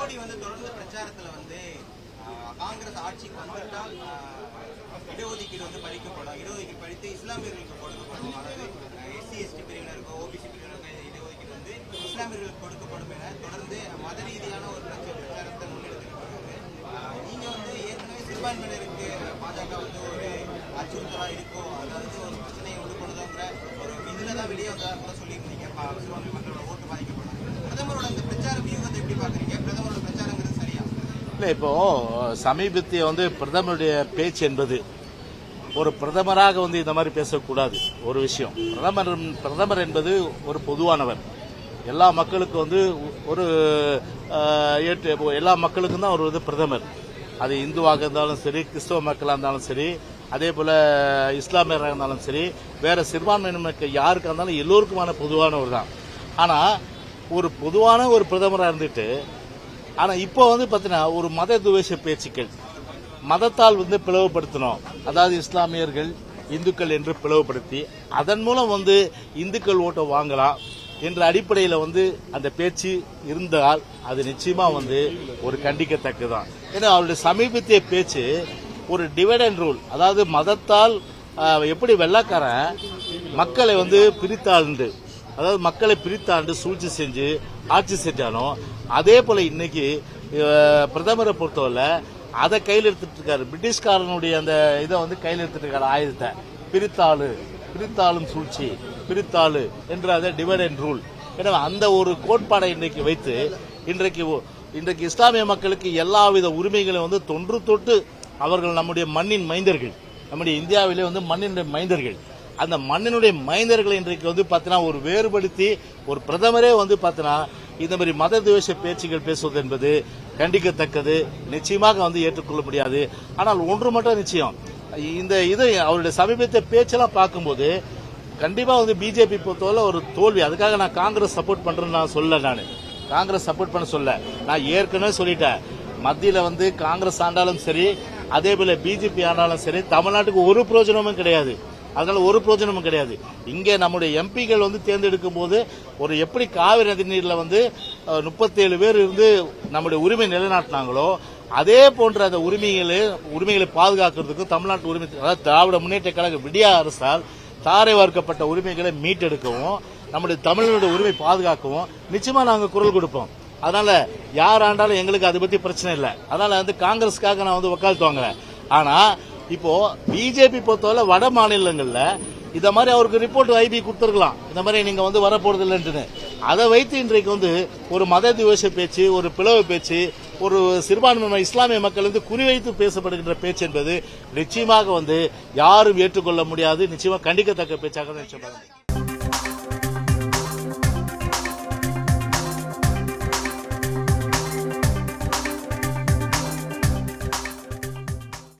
மோடி தொடர்ந்து பிரச்சாரத்துல காங்கிரஸ் ஆட்சிக்கு வந்துவிட்டால் இடஒதுக்கீடு பறிக்கப்படும், இடஒதுக்கீடு பறித்து இஸ்லாமியர்களுக்கு கொடுக்கப்படும், அதாவது எஸ்சி எஸ்டி பிரிவினருக்கோ ஓபிசி பிரிவினருக்கோ இடஒதுக்கீடு இஸ்லாமியர்களுக்கு கொடுக்கப்படும் என தொடர்ந்து மத ரீதியான ஒரு பிரச்சாரத்தை முன்னெடுத்திருக்கிறாரு. நீங்க ஏற்கனவே சிறுபான்மையினருக்கு பாஜக ஒரு அச்சுறுத்தலா இருக்கோ, அதாவது ஒரு பிரச்சனையை கொண்டுதோங்கிற ஒரு இதுலதான் வெளியே கூட சொல்லியிருந்தீங்க, சிறுபான்மை மக்களோட ஓட்டு பாதிக்கப்படும். பிரதமரோட இந்த பிரச்சார வியூகத்தை எப்படி பாக்குறீங்க? பிரதமரோட பிரச்சாரங்கிறது சரியா? இல்ல, இப்போ சமீபத்திய பிரதமருடைய பேச்சு என்பது ஒரு பிரதமராக இந்த மாதிரி பேசக்கூடாது. ஒரு விஷயம், பிரதமர் என்பது ஒரு பொதுவானவர், எல்லா மக்களுக்கும் ஒரு எல்லா மக்களுக்கும் தான் ஒரு பிரதமர். அது இந்துவாக இருந்தாலும் சரி, கிறிஸ்தவ மக்களாக இருந்தாலும் சரி, அதே போல இஸ்லாமியராக இருந்தாலும் சரி, வேற சிறுபான்மையின மக்கள் யாருக்காக இருந்தாலும் எல்லோருக்குமான பொதுவானவர் தான். ஆனா ஒரு பொதுவான ஒரு பிரதமராக இருந்துட்டு, ஆனா இப்போ பாத்தீங்கன்னா ஒரு மத துவேஷ பேச்சுக்கள், மதத்தால் பிளவுபடுத்தணும், அதாவது இஸ்லாமியர்கள் இந்துக்கள் என்று பிளவுபடுத்தி அதன் மூலம் இந்துக்கள் ஓட்டை வாங்கலாம் என்ற அடிப்படையில் அந்த பேச்சு இருந்தால் அது நிச்சயமா ஒரு கண்டிக்கத்தக்கதான். ஏன்னா அவருடைய சமீபத்திய பேச்சு ஒரு டிவைட் அண்ட் ரூல், அதாவது மதத்தால் எப்படி வெள்ளக்காரன் மக்களை பிரித்தாண்டு, அதாவது மக்களை பிரித்தாண்டு சூழ்ச்சி செஞ்சு ஆட்சி செஞ்சானோ, அதே போல இன்னைக்கு பிரதமரை பொறுத்தவரை அதை கையில் எடுத்துட்டு இருக்காரு. பிரிட்டிஷ்காரனுடைய அந்த இதை கையில் எடுத்துட்டு இருக்காரு, ஆயுதத்தை பிரித்தாளும் சூழ்ச்சி, பிரித்தாளு என்ற அதை டிவைட் அண்ட் ரூல். எனவே அந்த ஒரு கோட்பாடை இன்றைக்கு வைத்து இன்றைக்கு இஸ்லாமிய மக்களுக்கு எல்லாவித உரிமைகளையும் தொன்று தொட்டு அவர்கள் நம்முடைய மண்ணின் மைந்தர்கள், நம்முடைய இந்தியாவிலே மண்ணின் மைந்தர்கள், அந்த மண்ணினுடைய மைந்தர்களை இன்றைக்கு பாத்தீங்கன்னா ஒரு வேறுபடுத்தி ஒரு பிரதமரே பாத்தீங்கன்னா இந்த மாதிரி மத துவேஷ பேச்சுகள் பேசுவது என்பது கண்டிக்கத்தக்கது, நிச்சயமாக ஏற்றுக்கொள்ள முடியாது. ஆனால் ஒன்று மட்டும் நிச்சயம், இந்த அவருடைய சமீபத்திய பேச்செல்லாம் பார்க்கும்போது கண்டிப்பா பிஜேபி பொறுத்தவரை ஒரு தோல்வி. அதுக்காக நான் காங்கிரஸ் சப்போர்ட் பண்றேன்னு நான் சொல்ல, நான் காங்கிரஸ் சப்போர்ட் பண்ண சொல்ல, நான் ஏற்கனவே சொல்லிட்டேன். மத்தியில காங்கிரஸ் ஆண்டாலும் சரி, அதே போல பிஜேபி ஆண்டாலும் சரி, தமிழ்நாட்டுக்கு ஒரு பிரயோஜனமும் கிடையாது. அதனால ஒரு பிரயோஜனமும் கிடையாது. இங்கே நம்முடைய எம்பிகள் தேர்ந்தெடுக்கும் போது ஒரு எப்படி காவிரி நதி நீர்ல 37 பேர் நம்முடைய உரிமை நிலைநாட்டினாங்களோ, அதே போன்ற அந்த உரிமைகளை பாதுகாக்கிறதுக்கும் தமிழ்நாட்டு உரிமை, அதாவது திராவிட முன்னேற்ற கழக விடியா அரசால் தாரை வார்க்கப்பட்ட உரிமைகளை மீட்டெடுக்கவும், நம்முடைய தமிழனுடைய உரிமை பாதுகாக்கவும் நிச்சயமா நாங்கள் குரல் கொடுப்போம். அதனால யார் ஆண்டாலும் எங்களுக்கு அதை பத்தி பிரச்சனை இல்லை. அதனால காங்கிரஸுக்காக நான் வக்காலத்து வாங்குறேன். ஆனா இப்போ பிஜேபி பொறுத்தவரை வட மாநிலங்கள்ல இத மாதிரி அவருக்கு ரிப்போர்ட் ஐபி கொடுத்திருக்கலாம், இந்த மாதிரி நீங்க வரப்போறது இல்லைன்னு. அதை வைத்து இன்றைக்கு ஒரு மத துவேஷ பேச்சு, ஒரு பிளவு பேச்சு, ஒரு சிறுபான்மை இஸ்லாமிய மக்கள் குறிவைத்து பேசப்படுகின்ற பேச்சு என்பது நிச்சயமாக யாரும் ஏற்றுக்கொள்ள முடியாது, நிச்சயமா கண்டிக்கத்தக்க பேச்சாக நிச்சயமாக.